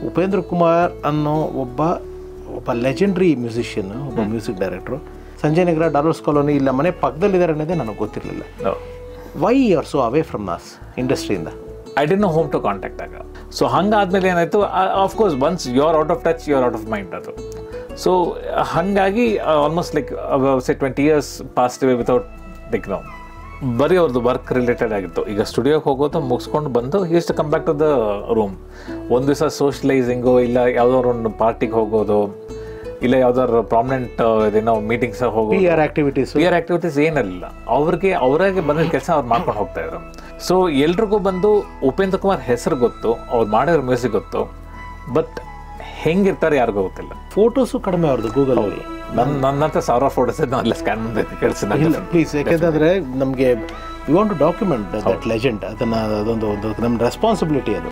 ಉಪೇಂದ್ರ ಕುಮಾರ್ ಅನ್ನೋ ಒಬ್ಬ legendary musician, ಒಬ್ಬ music director Sanjay Nagar dollars colony ಇಲ್ಲ ಮನೆ ಪಕ್ಕದಲ್ಲಿದ್ದಾರೆ ಅನ್ನೋದೇ ನನಗೆ ಗೊತ್ತಿರಲಿಲ್ಲ. Why you are so away from ನಾಸ್ ಇಂಡಸ್ಟ್ರಿಯಿಂದ? I did no home to contact ಆಗ. ಸೊ ಹಂಗಾದ್ಮೇಲೆ ಏನಾಯಿತು, of course once you are out of touch you are out of mind ಅದು. ಸೊ ಹಾಗಾಗಿ almost like say 20 years past away without like ನಾವು ಬರೀ ಅವ್ರದ್ದು ವರ್ಕ್ ರಿಲೇಟೆಡ್ ಆಗಿತ್ತು. ಈಗ ಸ್ಟುಡಿಯೋಗೆ ಹೋಗೋದು ಮುಗಿಸ್ಕೊಂಡು ಬಂದು is to come back to the room. ಒಂದು ದಿವಸ ಸೋಷಲೈಸಿಂಗು, ಇಲ್ಲ ಯಾವುದಾದ್ರು ಒಂದು ಪಾರ್ಟಿಗೆ ಹೋಗೋದು, ಇಲ್ಲ ಯಾವ್ದಾದ್ರು ಪ್ರಾಮಿನೆಂಟ್ ಏನೋ ಮೀಟಿಂಗ್ಸ್ ಹೋಗೋದು, ಪಿ ಆರ್ ಆಕ್ಟಿವಿಟೀಸ್ ಏನಿಲ್ಲ. ಅವರಾಗೆ ಬಂದಿದ್ದ ಕೆಲಸ ಅವ್ರು ಮಾಡ್ಕೊಂಡು ಹೋಗ್ತಾ ಇದ್ರು. ಸೊ ಎಲ್ರಿಗೂ ಬಂದು ಉಪೇಂದ್ರ ಕುಮಾರ್ ಹೆಸರು ಗೊತ್ತು, ಅವ್ರು ಮಾಡಿರೋ ಮ್ಯೂಸಿಕ್ ಗೊತ್ತು, ಬಟ್ ಹೆಂಗಿರ್ತಾರೆ ಯಾರಿಗೂ ಗೊತ್ತಿಲ್ಲ. ಫೋಟೋಸು ಕಡಿಮೆ ಅವ್ರದ್ದು ಗೂಗಲಲ್ಲಿ. ನನ್ನ ಹತ್ರ 1000 ಫೋಟೋಸ್ ಎಲ್ಲ ಸ್ಕ್ಯಾನ್ ಮಾಡಬೇಕು ಕಳಿಸಿಲ್ಲ ಪ್ಲೀಸ್, ಯಾಕೆಂದರೆ ನಮಗೆ we want to document that legend. ಅದನ್ನು ಅದೊಂದು ನಮ್ಮ ರೆಸ್ಪಾನ್ಸಿಬಿಲಿಟಿ ಅದು.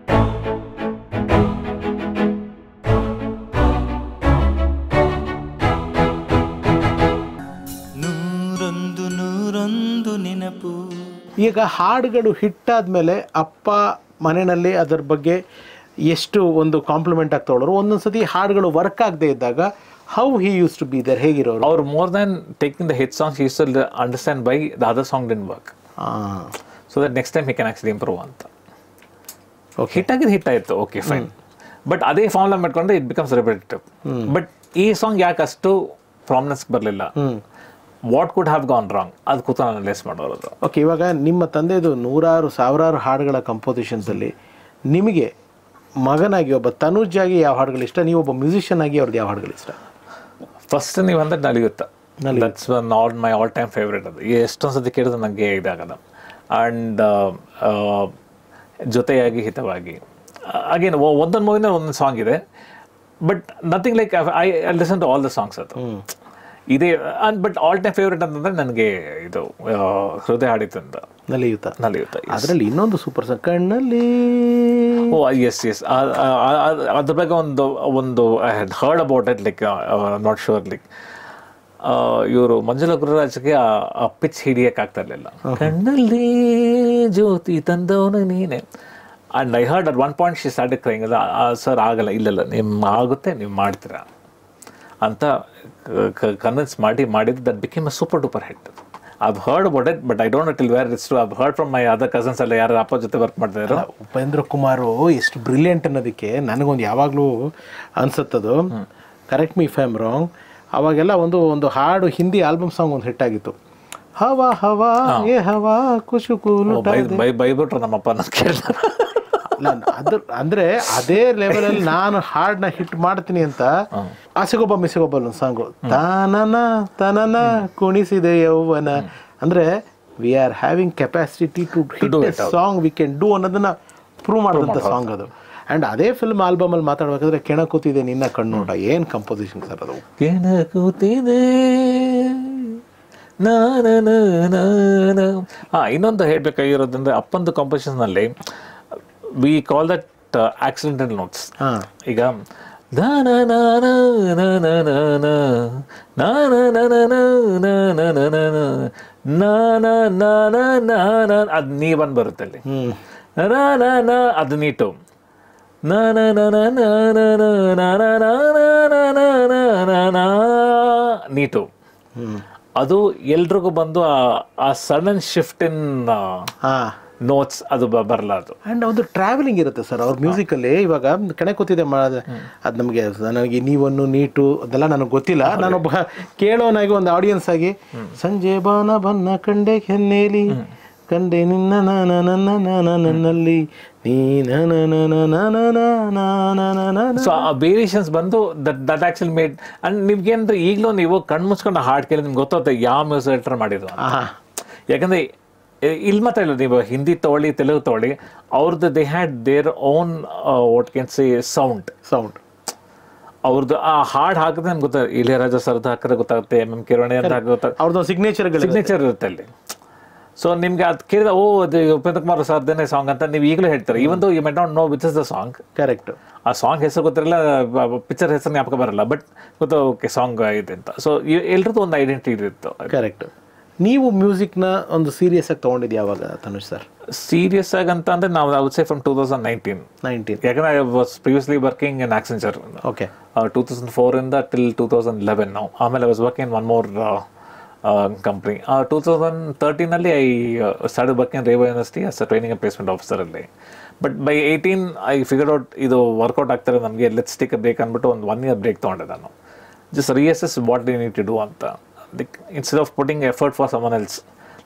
ಈಗ ಹಾಡುಗಳು ಹಿಟ್ಟಾದ್ಮೇಲೆ ಅಪ್ಪ ಮನೆಯಲ್ಲಿ ಅದರ ಬಗ್ಗೆ ಎಷ್ಟು ಒಂದು ಕಾಂಪ್ಲಿಮೆಂಟ್ ಆಗಿ ತೊಗೊಳೋರು, ಒಂದೊಂದು ಸತಿ ಹಾಡುಗಳು ವರ್ಕ್ ಆಗದೆ ಇದ್ದಾಗ how he used to be there, ಹೇಗಿರೋರು ಅವ್ರು? More than taking the hit songs, he used to understand why the other song didn't work, so that next time he can actually improve ಅಂತ. Hit ಆಗಿದ್ದು hit ಆಯಿತು, okay fine, but ಅದೇ formula ಮಾಡ್ಕೊಂಡ್ರೆ it becomes repetitive. But ಈ song ಯಾಕೆ ಅಷ್ಟು prominence ಬರಲಿಲ್ಲ, what could have gone wrong, ಅದು ಕೂತ ಅನಲೈಸ್ ಮಾಡೋದು. ಓಕೆ, ಇವಾಗ ನಿಮ್ಮ ತಂದೆದು 100,000 ಹಾಡುಗಳ ಕಂಪೋಸಿಷನ್ಸಲ್ಲಿ ನಿಮಗೆ ಮಗನಾಗಿ ಒಬ್ಬ ತನುಜ್ ಆಗಿ ಯಾವ ಹಾಡುಗಳು ಇಷ್ಟ, ನೀವು ಒಬ್ಬ ಮ್ಯೂಸಿಷಿಯನ್ ಆಗಿ ಅವ್ರದ್ದು ಯಾವ ಹಾಡುಗಳು ಇಷ್ಟ? ಫಸ್ಟ್ ನೀವು ಅಂದರೆ ನಲಿಯುತ್ತಾ, that's not my all time favourite. ಅದು ಎಷ್ಟೊಂದು ಸತಿ ಕೇಳಿದ್ರೆ ನನಗೆ ಇದಾಗಲ್ಲ. ಆ್ಯಂಡ್ ಜೊತೆಯಾಗಿ ಹಿತವಾಗಿ ಅಗೇನ್ ಒಂದೊಂದು ಮೂವಿನ ಒಂದೊಂದು ಸಾಂಗ್ ಇದೆ, but nothing like I listen to all the songs. ಅದು ಇದೇ. ಬಟ್ ಆಲ್ ಟೈಮ್ ಫೇವ್ರೇಟ್ ಅಂತಂದರೆ ನನಗೆ ಇದು ಹೃದಯ ಹಾಡಿತು ಅಂತ, ನಲಿಯುತ್ತಾ. ಅದರಲ್ಲಿ ಇನ್ನೊಂದು ಸೂಪರ್ ಸಾಂಗ್ ಕಣ್ಣಲ್ಲಿ. ಓ ಎಸ್ ಅದ್ರ ಬಗ್ಗೆ ಒಂದು I had heard about it, like not sure, like ಇವರು ಮಂಜುಳಾ ಗುರುರಾಜ್ಗೆ ಆ ಪಿಚ್ ಹಿಡಿಯೋಕ್ಕಾಗ್ತಾ ಇರಲಿಲ್ಲ. ಕಣ್ಣಲ್ಲಿ ಜ್ಯೋತಿ ತಂದವನು ನೀನೆ. And I heard at one point she started crying, sir ಆಗಲ್ಲ, ಇಲ್ಲ ನಿಮ್ಮ ಆಗುತ್ತೆ, ನೀವು ಮಾಡ್ತೀರಾ ಅಂತ ಕನ್ವಿನ್ಸ್ ಮಾಡಿದ್ದು. That became a super duper hit. I've heard about it, but I don't know till where it's true. I've heard from my other cousins ಎಲ್ಲ ಯಾರು ಅಪ್ಪ ಜೊತೆ ವರ್ಕ್ ಮಾಡ್ತಾಯಿದ್ರು. ಉಪೇಂದ್ರ ಕುಮಾರು ಎಷ್ಟು ಬ್ರಿಲಿಯಂಟ್ ಅನ್ನೋದಕ್ಕೆ ನನಗೊಂದು ಯಾವಾಗಲೂ ಅನ್ಸುತ್ತದು, correct me if I am wrong, ಅವಾಗೆಲ್ಲ ಒಂದು ಹಾಡು ಹಿಂದಿ ಆಲ್ಬಮ್ ಸಾಂಗ್ ಒಂದು ಹಿಟ್ ಆಗಿತ್ತು, ಹವಾ ಹವಾ ಏ ಹವಾ ಖುಷು ಕೂಲು. ಬೈಬಿಟ್ರು ನಮ್ಮಪ್ಪ ನಾನು ಕೇಳಿದ. ಅಂದರೆ ಅದೇ ಲೆವೆಲಲ್ಲಿ ನಾನು ಹಾಡನ್ನ ಹಿಟ್ ಮಾಡ್ತೀನಿ ಅಂತ ಆಸೆಗೊಬ್ಬ ಮಿಸೆಗೊಬ್ಬ ಒಂದು ಸಾಂಗು, ತನನ ಕುಣಿಸಿದೆ ಯೌವನ. ಅಂದರೆ we are having capacity to hit a song, we can do ಅನ್ನೋದನ್ನ ಪ್ರೂವ್ ಮಾಡಿದಂಥ ಸಾಂಗ್ ಅದು. ಆ್ಯಂಡ್ ಅದೇ ಫಿಲ್ಮ್ ಆಲ್ಬಮಲ್ಲಿ ಮಾತಾಡ್ಬೇಕಾದ್ರೆ ಕೆಣಕೂತಿದೆ ನಿನ್ನ ಕಣ್ಣೋಟ, ಏನು ಕಂಪೋಸಿಷನ್ ಸರ್ ಅದು. ಕೆಣಕೂತಿದೆ. ಇನ್ನೊಂದು ಹೇಳ್ಬೇಕಾಗಿರೋದ್ರಿಂದ ಅಪ್ಪಂದು ಕಂಪೋಸಿಷನ್ನಲ್ಲಿ we call that accidental notes. ಈಗ ಅದು ನೀ ಬಂದು ಬರುತ್ತೆ ಅಲ್ಲಿ, ಅದು ನೀಟು, ನೀಟು. ಅದು ಎಲ್ರಿಗೂ ಬಂದು ಆ ಸಡನ್ ಶಿಫ್ಟ್ ಇನ್ ನೋಟ್ಸ್ ಅದು ಬರಲ್ಲ. ಅದು ಆ್ಯಂಡ್ ಒಂದು ಟ್ರಾವೆಲಿಂಗ್ ಇರುತ್ತೆ ಸರ್ ಅವ್ರ ಮ್ಯೂಸಿಕಲ್ಲಿ. ಇವಾಗ ಕಣೆ ಕೂತಿದೆ ಅದು ನನಗೆ ನೀವನ್ನು ನೀಟು ಅದೆಲ್ಲ ನನಗೆ ಗೊತ್ತಿಲ್ಲ, ನಾನೊಬ್ಬ ಕೇಳೋನಾಗಿ ಒಂದು ಆಡಿಯನ್ಸ್ ಆಗಿ ಸಂಜೆ ಬಾನ ಬನ್ನ ಕಂಡೆ ಕೆನ್ನೇಲಿ ಕಂಡೆ ನಿನ್ನ ನನ್ನಲ್ಲಿ ನೀ ಸೊ ಆ ವೇರಿಯೇಷನ್ಸ್ ಬಂದು ದಟ್ ಆಕ್ಚುಲಿ ಮೇಡ್. ಆ್ಯಂಡ್ ನಿಮ್ಗೇನಂದ್ರೆ ಈಗಲೂ ನೀವು ಕಣ್ಣು ಮುಚ್ಕೊಂಡು ಹಾಡು ಕೇಳಿ ನಿಮ್ಗೆ ಗೊತ್ತಾಗುತ್ತೆ ಯಾವ ಮ್ಯೂಸಿಕ್ ಡೈರೆಕ್ಟರ್ ಮಾಡಿದ್ರು. ಯಾಕಂದರೆ ಇಲ್ಲಿ ಮಾತ್ರ ಇಲ್ಲ, ನೀವು ಹಿಂದಿ ತೊಗೊಳ್ಳಿ, ತೆಲುಗು ತೊಗೊಳ್ಳಿ, ಅವ್ರದ್ದು they had their own what can say sound. ಅವ್ರದ್ದು ಆ ಹಾಡು ಹಾಕಿದ್ರೆ ನಮ್ಗೆ ಗೊತ್ತಾಗುತ್ತೆ, ಇಳಿಯರಾಜ ಸರ್ದು ಹಾಕಿದ್ರೆ ಗೊತ್ತಾಗುತ್ತೆ, MM ಕಿರಣಿ ಅಂತ ಗೊತ್ತಾಗುತ್ತೆ, ಅವ್ರದ್ದು ಸಿಗ್ನೇಚರ್ ಇರುತ್ತೆ ಅಲ್ಲಿ. ಸೊ ನಿಮ್ಗೆ ಅದು ಕೇಳಿದ ಓ ಅದು ಉಪೇಂದ್ರ ಕುಮಾರ್ ಸರ್ದೇನೆ ಸಾಂಗ್ ಅಂತ ನೀವು ಈಗಲೂ ಹೇಳ್ತಾರೆ, even though you might not know which is the song. Correct. ಆ ಸಾಂಗ್ ಹೆಸರು ಗೊತ್ತಿರಲ್ಲ, ಪಿಕ್ಚರ್ ಹೆಸರು ಜ್ಞಾಪಕ ಬರಲ್ಲ, ಬಟ್ ಗೊತ್ತಾ ಓಕೆ ಸಾಂಗ್ ಇದೆ ಅಂತ. ಸೊ ಎಲ್ರದ್ದು ಒಂದು ಐಡೆಂಟಿಟಿ ಇತ್ತು. ಕರೆಕ್ಟ್. ನೀವು ಮ್ಯೂಸಿಕ್ನ ಒಂದು ಸೀರಿಯಸ್ ಆಗಿ ತೊಗೊಂಡಿದ್ದು ಯಾವಾಗ ತನುಷ್ ಸರ್? ಸೀರಿಯಸ್ ಆಗಿ ಅಂತ ಅಂದರೆ ನಾವು ಐ ವುಡ್ ಸೇ ಫ್ರಮ್ 2019. ಯಾಕಂದರೆ I was previously working in Accenture. Okay. 2004 ಇಂದ ಟಿಲ್ 2011 ನಾವು. ಆಮೇಲೆ I was working in one more company. 2013 I started working Reva university as a training and placement ಆಫೀಸರಲ್ಲಿ. But by 18 I figured out ಇದು workout ಆಗ್ತಾರೆ ನಮಗೆ, let's take a break ಅಂದ್ಬಿಟ್ಟು ಒಂದು 1 year break ತೊಗೊಂಡೆ ನಾನು. Just reassess what they need to do ಅಂತ. Like instead of putting effort for someone else,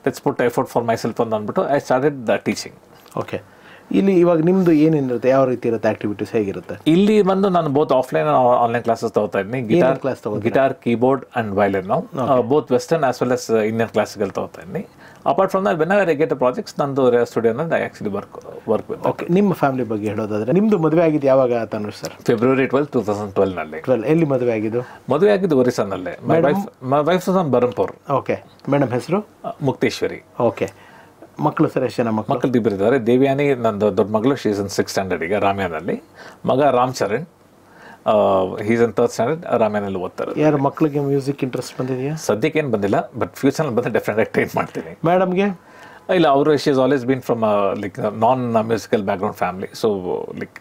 let's put effort for myself ಅಂತ ಅಂದ್ಬಿಟ್ಟು I started the teaching. Okay. ಇಲ್ಲಿ ಇವಾಗ ನಿಮ್ಮದು ಏನೇನಿರುತ್ತೆ, ಯಾವ ರೀತಿ ಇರುತ್ತೆ, ಆಕ್ಟಿವಿಟೀಸ್ ಹೇಗಿರುತ್ತೆ? ಇಲ್ಲಿ ಬಂದು ನಾನು ಬೋತ್ ಆಫ್ಲೈನ್ ಆನ್ಲೈನ್ ಕ್ಲಾಸಸ್ ತಗೋತಾ ಇದ್ದೀನಿ. ಗಿಟಾರ್, ಕೀಬೋರ್ಡ್ ಅಂಡ್ ವೈಲಿನ್ ನಾವು both western as well as Indian classical ತಗೋತಾ ಇದ್ದೀನಿ. Apart from that whenever I get a projects ನಂದು ಸ್ಟುಡಿಯೋನ I actually work with. Okay. ನಿಮ್ಮ ಫ್ಯಾಮಿಲಿ ಬಗ್ಗೆ ಹೇಳೋದಾದ್ರೆ, ನಿಮ್ಮದು ಮದುವೆ ಆಗಿದ್ದು ಯಾವಾಗ ತನುಷ್ ಸರ್? February 12, 2012ನಲ್ಲಿ. ಎಲ್ಲಿ ಮದುವೆ ಆಗಿದ್ದು? ಮದುವೆ ಆಗಿದ್ದು ಒರಿಸ್ಸಾನಲ್ಲೇ. My wife from Berhampur. Okay. Madam ಹೆಸರು? ಮುಕ್ತೇಶ್ವರಿ. ಓಕೆ. ಮಕ್ಕಳು ಸರ್ ಎಷ್ಟು ಜನ ಮಕ್ಕಳು? ಇಬ್ಬರು ಇದ್ದಾರೆ. ದೇವ್ಯಾನಿ ನಂದು ದೊಡ್ಡ ಮಗಳು, she is in 6th standard ಈಗ ರಾಮ್ಯಾನಲ್ಲಿ. ಮಗ Ram Charan, he's in 3rd standard ರಾಮ್ಯಾನಲ್ಲಿ ಓದ್ತಾರೆ. ಯಾರು ಮಕ್ಕಳಿಗೆ ಮ್ಯೂಸಿಕ್ ಇಂಟ್ರೆಸ್ಟ್ ಬಂದಿದೆಯಾ? ಸದ್ಯಕ್ಕೆ ಏನು ಬಂದಿಲ್ಲ, ಬಟ್ ಫ್ಯೂಚರ್ನಲ್ಲಿ ಬಂದರೆ ಡೆಫಿನೆಟ್ ಆಗಿ ಟ್ರೈನ್ ಮಾಡ್ತೀನಿ. ಮೇಡಮ್ಗೆ? ಇಲ್ಲ, ಅವರು she is always been from like non musical background family. So like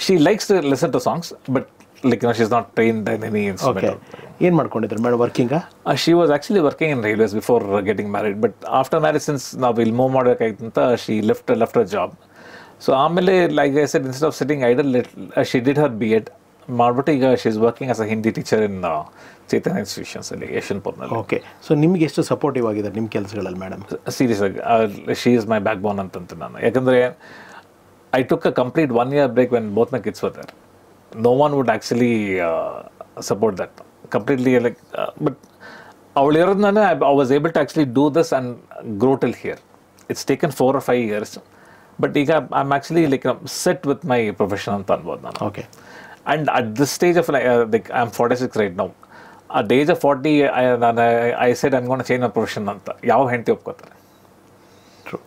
she likes to listen to songs, but like she is not trained in any instrument. ಏನು ಮಾಡ್ಕೊಂಡಿದ್ರು madam working? She was actually working in railways before getting married, but after marriage since ನಾವು ಇಲ್ಲಿ move ಮಾಡಬೇಕಾಗಿತ್ತು ಅಂತ she left a job. So ಆಮೇಲೆ like I said, instead of sitting idle, she did her B.Ed ಮಾಡಿಬಿಟ್ಟು ಈಗ she is working as a Hindi teacher in Chaitanya institutions ಅಲ್ಲಿ ಯಶವಂತಪುರ್ನಲ್ಲಿ. Okay. So ನಿಮ್ಗೆ ಎಷ್ಟು ಸಪೋರ್ಟಿವ್ ಆಗಿದೆ ನಿಮ್ಮ ಕೆಲಸಗಳಲ್ಲಿ ಮೇಡಮ್? ಸೀರಿಯಸ್ ಆಗಿ she is my backbone ಅಂತಂತ ನಾನು. ಯಾಕಂದರೆ I took a complete 1 year break when both my kids were there. No one would actually support that completely, like but avul irodnane I was able to actually do this and grow till here. It's taken 4 or 5 years, but ಈಗ I'm actually like set with my profession anta anbod nanu. Okay. And at this stage of like I'm 46 right now. At the age of 40 I said I'm going to change my profession anta yav henti opkotare. True.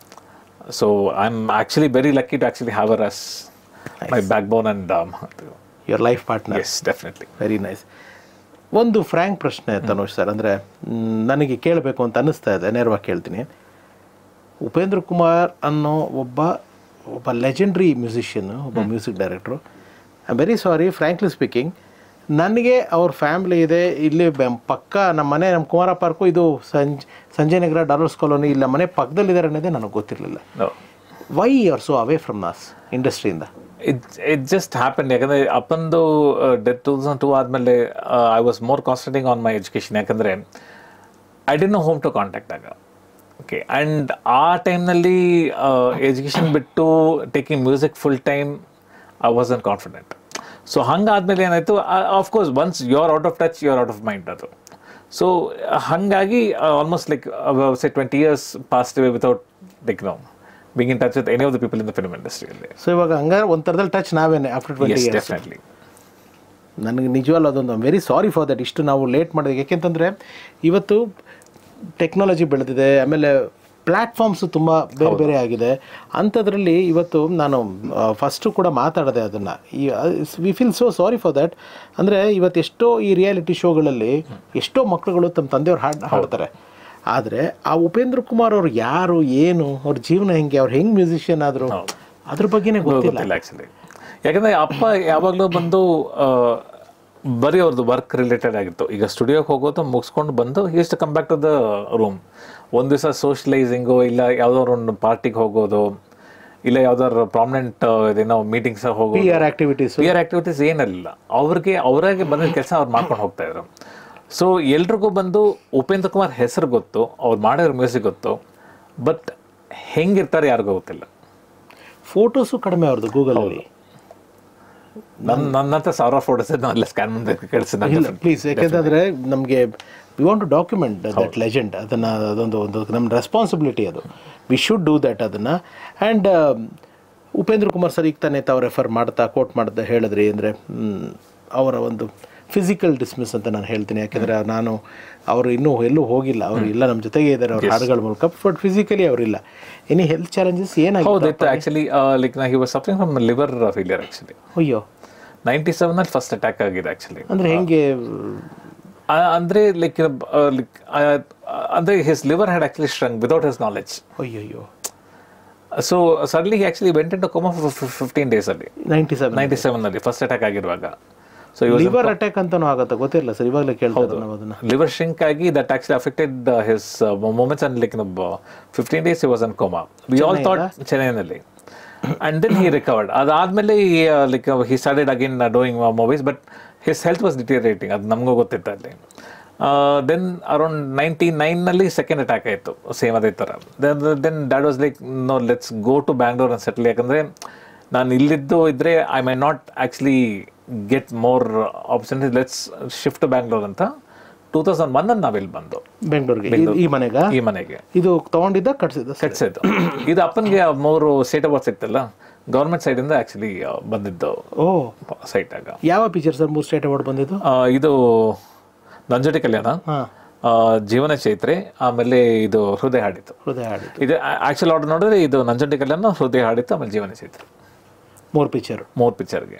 So I'm actually very lucky to actually have her as my backbone and your life partner. Yes, definitely. Very nice. ಒಂದು frank ಪ್ರಶ್ನೆ Tanush sir, ಅಂದರೆ ನನಗೆ ಕೇಳಬೇಕು ಅಂತ ಅನ್ನಿಸ್ತಾ ಇದೆ, ನೇರವಾಗಿ ಕೇಳ್ತೀನಿ. ಉಪೇಂದ್ರ ಕುಮಾರ್ ಅನ್ನೋ ಒಬ್ಬ ಲೆಜೆಂಡ್ರಿ ಮ್ಯೂಸಿಷಿಯನ್, ಒಬ್ಬ music director. I am very sorry, frankly speaking, ನನಗೆ ಅವ್ರ ಫ್ಯಾಮ್ಲಿ ಇದೆ ಇಲ್ಲಿ ಪಕ್ಕ ನಮ್ಮ ಮನೆ, ನಮ್ಮ ಕುಮಾರ ಪಾರ್ಕು ಇದು ಸಂಜಯ್ ನಗರ ಡಾಲರ್ಸ್ ಕಾಲೋನಿ, ಇಲ್ಲ ಮನೆ ಪಕ್ಕದಲ್ಲಿದ್ದಾರೆ ಅನ್ನೋದೇ ನನಗೆ ಗೊತ್ತಿರಲಿಲ್ಲ. Why you are so away from ನಾಸ್ ಇಂಡಸ್ಟ್ರಿಯಿಂದ? It just happened. ಯಾಕಂದರೆ ಅಪ್ಪಂದು ಡೆತ್ 2002 ಆದಮೇಲೆ I was more concentrating on my education. ಯಾಕಂದರೆ I did no home to contact ಆಗ. ಓಕೆ. ಆ್ಯಂಡ್ ಆ ಟೈಮ್ನಲ್ಲಿ ಎಜುಕೇಷನ್ ಬಿಟ್ಟು taking music full time I was unconfident. So ಹಂಗಾದ್ಮೇಲೆ ಏನಾಯಿತು, of course once you are out of touch you are out of mind ಅದು. So ಹಾಗಾಗಿ almost like say 20 years passed away without like being in touch with any of the people in the film industry. So ಇವಾಗ ಹಂಗಾರೆ ಒಂದು ಥರದಲ್ಲಿ touch ನಾವೇನೆ after 20 years? Definitely. ನನಗೆ ನಿಜವಲ್ಲ ಅದೊಂದು very sorry for that, ಇಷ್ಟು ನಾವು ಲೇಟ್ ಮಾಡಿದೆ. ಯಾಕೆಂತಂದರೆ ಇವತ್ತು ಟೆಕ್ನಾಲಜಿ ಬೆಳೆದಿದೆ, ಆಮೇಲೆ ಪ್ಲ್ಯಾಟ್ಫಾರ್ಮ್ಸು ತುಂಬ ಬೇರೆ ಬೇರೆ ಆಗಿದೆ. ಅಂಥದ್ರಲ್ಲಿ ಇವತ್ತು ನಾನು ಫಸ್ಟು ಕೂಡ ಮಾತಾಡಿದೆ ಅದನ್ನು. We feel so sorry for that. ಅಂದರೆ ಇವತ್ತು ಎಷ್ಟೋ ಈ ರಿಯಾಲಿಟಿ ಶೋಗಳಲ್ಲಿ ಎಷ್ಟೋ ಮಕ್ಕಳುಗಳು ತಮ್ಮ ತಂದೆಯವ್ರು ಹಾಡ್ತಾರೆ, ಆದರೆ ಆ ಉಪೇಂದ್ರ ಕುಮಾರ್ ಅವ್ರು ಯಾರು, ಏನು, ಅವ್ರ ಜೀವನ ಹೆಂಗೆ, ಅವ್ರು ಹೆಂಗೆ ಮ್ಯೂಸಿಷಿಯನ್ ಆದರು, ಅದ್ರ ಬಗ್ಗೆನೇ ಗೊತ್ತಿಲ್ಲ ಆ್ಯಕ್ಚುಲಿ. ಯಾಕಂದರೆ ಅಪ್ಪ ಯಾವಾಗಲೂ ಬಂದು ಬರೀ ಅವ್ರದ್ದು ವರ್ಕ್ ರಿಲೇಟೆಡ್ ಆಗಿತ್ತು. ಈಗ ಸ್ಟುಡಿಯೋಗೆ ಹೋಗೋದು ಮುಗಿಸ್ಕೊಂಡು ಬಂದು is to come back to the room. ಒಂದು ದಿವಸ ಸೋಷಲೈಸಿಂಗು, ಇಲ್ಲ ಯಾವುದಾದ್ರು ಒಂದು ಪಾರ್ಟಿಗೆ ಹೋಗೋದು, ಇಲ್ಲ ಯಾವ್ದಾದ್ರು ಪ್ರಾಮಿನೆಂಟ್ ಏನೋ ಮೀಟಿಂಗ್ಸ್ ಹೋಗೋದು, ಪಿ ಆರ್ ಆ್ಯಕ್ಟಿವಿಟೀಸ್ ಏನಿಲ್ಲ. ಅವರಾಗೆ ಬಂದ ಕೆಲಸ ಅವ್ರು ಮಾಡ್ಕೊಂಡು ಹೋಗ್ತಾಯಿದ್ರು. ಸೊ ಎಲ್ರಿಗೂ ಬಂದು ಉಪೇಂದ್ರ ಕುಮಾರ್ ಹೆಸರು ಗೊತ್ತು, ಅವ್ರು ಮಾಡಿರೋ ಮ್ಯೂಸಿಕ್ ಗೊತ್ತು, ಬಟ್ ಹೆಂಗಿರ್ತಾರೆ ಯಾರಿಗೂ ಗೊತ್ತಿಲ್ಲ. ಫೋಟೋಸು ಕಡಿಮೆ ಅವ್ರದ್ದು ಗೂಗಲಲ್ಲಿ. ನನ್ನ ಹತ್ರ 1000 ಫೋಟೋಸ್ ಎಲ್ಲ ಸ್ಕ್ಯಾನ್ ಮಾಡಿ ಕಳಿಸಿದ ಪ್ಲೀಸ್. ಯಾಕೆಂದರೆ ನಮಗೆ we want to document that legend. ಅದನ್ನು ಅದೊಂದು ನಮ್ಮ ರೆಸ್ಪಾನ್ಸಿಬಿಲಿಟಿ ಅದು. ವಿ ಶುಡ್ ಡೂ ದ್ಯಾಟ್ ಅದನ್ನು. ಆ್ಯಂಡ್ ಉಪೇಂದ್ರ ಕುಮಾರ್ ಸರ್ ಈಗ ತಾನೇ ತಾವು ರೆಫರ್ ಮಾಡ್ತಾ ಕೋಟ್ ಮಾಡ್ತಾ ಹೇಳಿದ್ರಿ, ಅಂದರೆ ಅವರ ಒಂದು ಫಿಸಿಕಲ್ ಡಿಸ್ಮಿಸ್ ಅಂತ ನಾನು ಹೇಳ್ತೀನಿ. ಯಾಕೆಂದರೆ ಅವರು ಇನ್ನೂ ಎಲ್ಲೂ ಹೋಗಿಲ್ಲ, ಅವರು ಇಲ್ಲ ನಮ್ಮ ಜೊತೆಗೆ ಇದ್ದಾರೆ ಅವ್ರ ಹಾಡುಗಳ ಮೂಲಕ, ಬಟ್ ಫಿಸಿಕಲಿ ಅವರಿಲ್ಲ. ಎನಿ ಹೆಲ್ತ್ ಚಾಲೆಂಜಸ್ ಏನಾಗಿದೆ? ಹೌದು, actually like he was suffering from liver failure actually. ಅಯ್ಯೋ, 97ನಲ್ಲಿ ಫಸ್ಟ್ ಅಟ್ಯಾಕ್ ಆಗಿದೆ ಆ್ಯಕ್ಚುಲಿ. ಅಂದರೆ ಹೆಂಗೆ ಅಂದರೆ ಲೈಕ್ ಅಂದರೆ his liver had actually strung without his knowledge. ಅಯ್ಯಯ್ಯೋ. So suddenly actually went into coma 15 days ಅಲ್ಲಿ 97 ಫಸ್ಟ್ ಅಟ್ಯಾಕ್ ಆಗಿರುವಾಗ. ಸೊ ಲಿವರ್ ಅಟ್ಯಾಕ್ ಅಂತಾನು ಆಗುತ್ತೆ, ಗೊತ್ತಿಲ್ಲ ಸರ್, ಇವಾಗಲೇ ಕೇಳ್ತಾರೆ ನಾವು ಅದನ್ನ. ಲಿವರ್ ಶಿಂಕ್ ಆಗಿ that actually affected his movements and like 15 days he was in coma. We all thought ಚೆನ್ನೈನಲ್ಲಿ. And then he recovered. ಅದಾದ್ಮೇಲೆ like he started again doing movies, but his health was deteriorating. ಅದು ನಮಗೂ ಗೊತ್ತಿತ್ತು ಅಲ್ಲಿ. Then around 99ನಲ್ಲಿ second attack ಆಯಿತು, same ಅದೇ ಥರ. Then that was like no let's go to Bangalore and settle. ಯಾಕಂದರೆ ನಾನು ಇಲ್ಲಿದ್ದು ಇದ್ದರೆ I might not actually get more opportunity, let's shift to Bangalore ಅಂತ 2001 ನಾವಿಲ್ಲಿ ಬಂದು ಬೆಂಗಳೂರಿಗೆ. ಈ ಮನೆಗೆ ಇದು ತಗೊಂಡಿದ್ದ ಕಟ್ಸಿದ್ದು. ಇದು ಅಪ್ಪನಿಗೆ 3 ಸ್ಟೇಟ್ ಅವಾರ್ಡ್ ಸಿಗ್ತಲ್ಲ ಗೌರ್ಮೆಂಟ್ ಸೈಡಿಂದ ಆ್ಯಕ್ಚುಲಿ ಬಂದಿದ್ದು. ಸೈಟ್ ಆಗ ಯಾವ ಪಿಕ್ಚರ್ ಸರ್ 3 ಸ್ಟೇಟ್ ಅವಾರ್ಡ್ ಬಂದಿದ್ದು? ಇದು ನಂಜುಂಡಿ ಕಲ್ಯಾಣ, ಜೀವನ ಚೈತ್ರೆ, ಆಮೇಲೆ ಇದು ಹೃದಯ ಹಾಡಿತು. ಇದು ಆಕ್ಚುಲ್ ಆರ್ಡರ್ ನೋಡಿದ್ರೆ ಇದು ನಂಜುಂಡಿ ಕಲ್ಯಾಣ, ಹೃದಯ ಹಾಡಿತು, ಆಮೇಲೆ ಜೀವನ ಚೈತ್ರೆ. 3 ಪಿಕ್ಚರ್ಗೆ.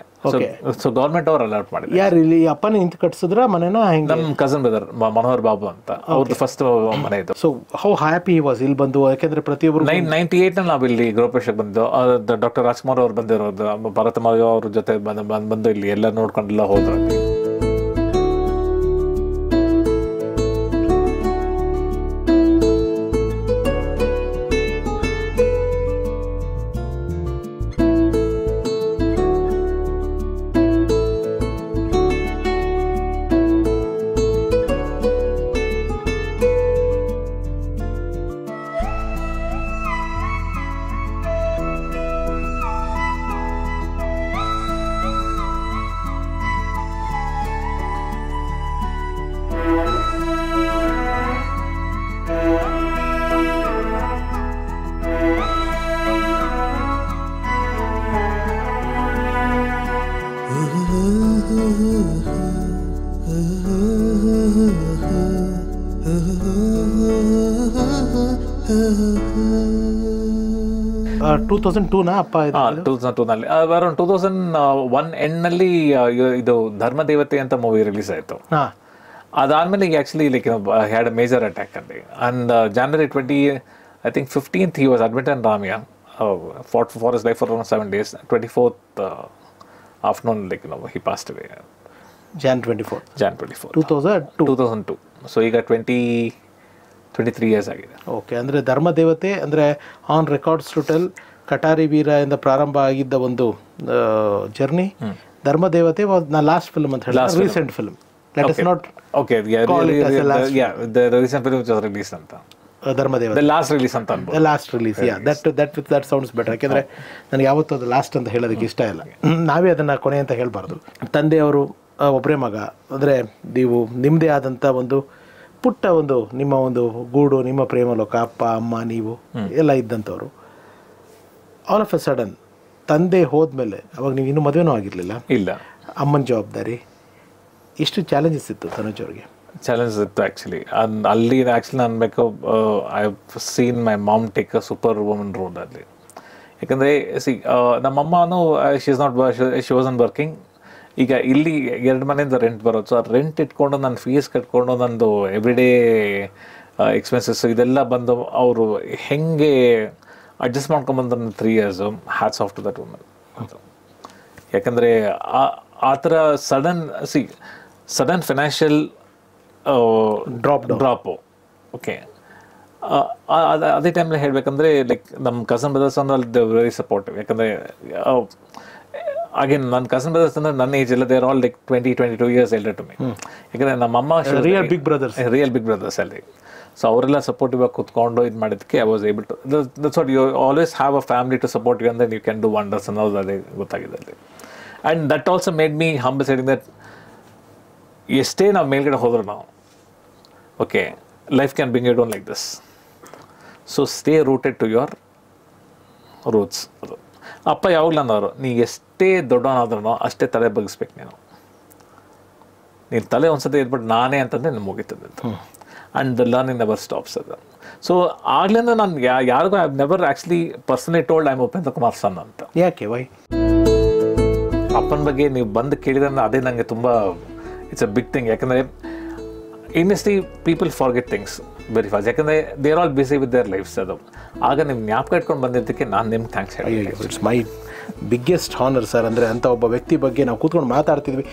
ಸೊ ಗೌರ್ಮೆಂಟ್ ಅವ್ರು ಅಲರ್ಟ್ ಮಾಡಿದ್ರು. ಯಾರು ಇಲ್ಲಿ ಅಪ್ಪನ ನಿಂತು ಕಟ್ಸಿದ್ರ ಮನೆನ? ನಮ್ಮ ಕಸನ್ ಬ್ರದರ್ ಮನೋಹರ್ ಬಾಬು ಅಂತ, ಅವ್ರದ್ದು ಫಸ್ಟ್ ಮನೆ ಇದು. ಸೊ ಹೌ ಹ್ಯಾಪಿ ವಾಸ್ ಇಲ್ಲಿ ಬಂದು? ಯಾಕೆಂದ್ರೆ ಪ್ರತಿಯೊಬ್ಬರು 98 ನಾವು ಇಲ್ಲಿ ಗೃಹಪ್ರವೇಶಕ್ಕೆ ಬಂದು ಡಾಕ್ಟರ್ ರಾಜ್ಕುಮಾರ್ ಅವ್ರು ಬಂದಿರೋದು, ಭರತ ಮಾರ್ಗ ಅವ್ರ ಜೊತೆ ಬಂದು ಇಲ್ಲಿ ಎಲ್ಲ ನೋಡ್ಕೊಂಡೆಲ್ಲ ಹೋದ್ರು. 2002 ಅಪ್ಪ? 2002ನಲ್ಲಿ ಅರೌಂಡ್ 2001 ಎಂಡ್ನಲ್ಲಿ ಇದು ಧರ್ಮ ದೇವತೆ ಅಂತ ಮೂವಿ ರಿಲೀಸ್ ಆಯಿತು. ಅದಾದ್ಮೇಲೆ actually like had a major attack ಅಲ್ಲಿ. And January 20, I think 15th he was admitted in Ramya, fought for his life for around 7 days. 24th afternoon like he passed away. Jan 24 2002. So ಈಗ 23 years ಆಗಿದೆ. Okay, ಅಂದರೆ ಧರ್ಮ ದೇವತೆ ಅಂದರೆ on records to tell ಕಟಾರಿ ವೀರ ಇಂದ ಪ್ರಾರಂಭ ಆಗಿದ್ದ ಒಂದು ಜರ್ನಿ. ಧರ್ಮ ದೇವತೆ ನಾ ಲಾಸ್ಟ್ ಫಿಲ್ಮ್ ಅಂತ ಹೇಳಿ, recent film. Let us not okay the recent film which was released ಅಂತ ಧರ್ಮ ದೇವತೆ ಲಾಸ್ಟ್ ರಿಲೀಸ್ ಅಂತ ಅನ್ಬೋದು. Last release, that sounds better. ಯಾಕೆಂದರೆ ನನಗೆ ಯಾವತ್ತೂ ಅದು ಲಾಸ್ಟ್ ಅಂತ ಹೇಳೋದಕ್ಕೆ ಇಷ್ಟ ಇಲ್ಲ. ನಾವೇ ಅದನ್ನು ಕೊನೆ ಅಂತ ಹೇಳಬಾರ್ದು. ತಂದೆಯವರು ಒಬ್ಬರೇ ಮಗ, ಅಂದರೆ ನೀವು ನಿಮ್ಮದೇ ಆದಂಥ ಒಂದು ಪುಟ್ಟ ಒಂದು ನಿಮ್ಮ ಒಂದು ಗೂಡು, ನಿಮ್ಮ ಪ್ರೇಮಲೋಕ, ಅಪ್ಪ ಅಮ್ಮ ನೀವು ಎಲ್ಲ ಇದ್ದಂಥವ್ರು. ಆಲ್ ಆಫ್ ಎ ಸಡನ್ ತಂದೆ ಹೋದ್ಮೇಲೆ, ಅವಾಗ ನೀವು ಇನ್ನೂ ಮದುವೆನೂ ಆಗಿರಲಿಲ್ಲ, ಇಲ್ಲ, ಅಮ್ಮನ ಜವಾಬ್ದಾರಿ, ಎಷ್ಟು ಚಾಲೆಂಜಸ್ ಇತ್ತು ತನುಜ್ ಅವ್ರಿಗೆ? ಚಾಲೆಂಜಸ್ ಇತ್ತು ಆ್ಯಕ್ಚುಲಿ. ಅಲ್ಲಿ ಆ್ಯಕ್ಚುಲಿ ನಾನು ಬೇಕು I have seen my mom take a super woman role ಅಲ್ಲಿ. ಯಾಕಂದರೆ ನಮ್ಮಮ್ಮನೂ ಶಿ ವಾಸ್ ನಾಟ್ ವರ್ಕಿಂಗ್. ಈಗ ಇಲ್ಲಿ 2 ಮನೆಯಿಂದ ರೆಂಟ್ ಬರೋದು. ಸೊ ರೆಂಟ್ ಇಟ್ಕೊಂಡು ನನ್ನ ಫೀಸ್ ಕಟ್ಕೊಂಡು ನಂದು ಎವ್ರಿಡೇ ಎಕ್ಸ್ಪೆನ್ಸಸ್ ಇದೆಲ್ಲ ಬಂದು ಅವರು ಹೆಂಗೆ ಅಡ್ಜಸ್ಟ್ ಮಾಡ್ಕೊಂಬಂದ್ರೆ 3 years, hats off to that woman. ಯಾಕಂದರೆ ಆ ಥರ ಸಡನ್ ಫೈನಾನ್ಷಿಯಲ್ ಡ್ರಾಪು. ಓಕೆ, ಅದೇ ಟೈಮಲ್ಲಿ ಹೇಳಬೇಕಂದ್ರೆ ಲೈಕ್ ನಮ್ಮ ಕಸನ್ ಬ್ರದರ್ಸ್ ಅಂದ್ರೆ ಅಲ್ಲಿ ವೆರಿ ಸಪೋರ್ಟಿವ್. ಯಾಕಂದರೆ ಅಗೇನ್ ನನ್ನ ಕಸನ್ ಬ್ರದರ್ಸ್ ಅಂದರೆ ನನ್ನ ಏಜ್ ಎಲ್ಲ there all like 20-22 years elder to me. ಯಾಕಂದರೆ ನಮ್ಮಮ್ಮ ರಿಯಲ್ ಬಿಗ್ ಬ್ರದರ್ಸ್ ಅಲ್ಲಿ. ಸೊ ಅವರೆಲ್ಲ ಸಪೋರ್ಟಿವ್ ಆಗಿ ಕೂತ್ಕೊಂಡು ಇದು ಮಾಡಿದ್ದಕ್ಕೆ I was able to, that's what you always have a family to support you, ಅಂದರೆ ಯು ಕ್ಯಾನ್ ಡೂ ವಂಡರ್ಸ್ ಅನ್ನೋದು ಅದೇ ಗೊತ್ತಾಗಿದೆ ಅಲ್ಲಿ. And that also made me humble siding that ಎಷ್ಟೇ ನಾವು ಮೇಲ್ಗಡೆ ಹೋದ್ರು ನಾವು, okay, life can bring you down like this. So stay rooted to your roots. ಅದು ಅಪ್ಪ ಯಾವಾಗಲೂ ಅನ್ನೋರು, ನೀ ಎಷ್ಟೇ ದೊಡ್ಡವನಾದ್ರೂ ಅಷ್ಟೇ ತಲೆ ಬಗ್ಗಿಸ್ಬೇಕು ನೀನು ತಲೆ ಒಂದ್ಸತಿ ಇದ್ಬಿಟ್ಟು ನಾನೇ ಅಂತಂದರೆ ನಾನು ಮುಗಿತದೆ ಅಂತ. And the learning never stops ಅದು. ಸೊ ಆಗ್ಲಿಂದ ನಾನು ಯಾರಿಗೂ I have never actually personally told I am Upendra Kumar son ಅಂತ. ಯಾಕೆ? ವೈ? ಅಪ್ಪನ ಬಗ್ಗೆ ನೀವು ಬಂದು ಕೇಳಿದ್ರೆ ಅದೇ ನನಗೆ ತುಂಬ ಇಟ್ಸ್ ಅ ಬಿಗ್ ಥಿಂಗ್. ಯಾಕಂದರೆ industry people forget things very fast, ಯಾಕಂದರೆ they are all busy with their lives. ಅದು ಆಗ ನಿಮ್ಮ ಜ್ಞಾಪಕ ಇಟ್ಕೊಂಡು ಬಂದಿದ್ದಕ್ಕೆ ನಾನು ನಿಮ್ಗೆ ಥ್ಯಾಂಕ್ಸ್ ಹೇಳಿ. It's my biggest honour sir. ಅಂದರೆ ಅಂಥ ಒಬ್ಬ ವ್ಯಕ್ತಿ ಬಗ್ಗೆ ನಾವು ಕೂತ್ಕೊಂಡು ಮಾತಾಡ್ತಿದ್ವಿ.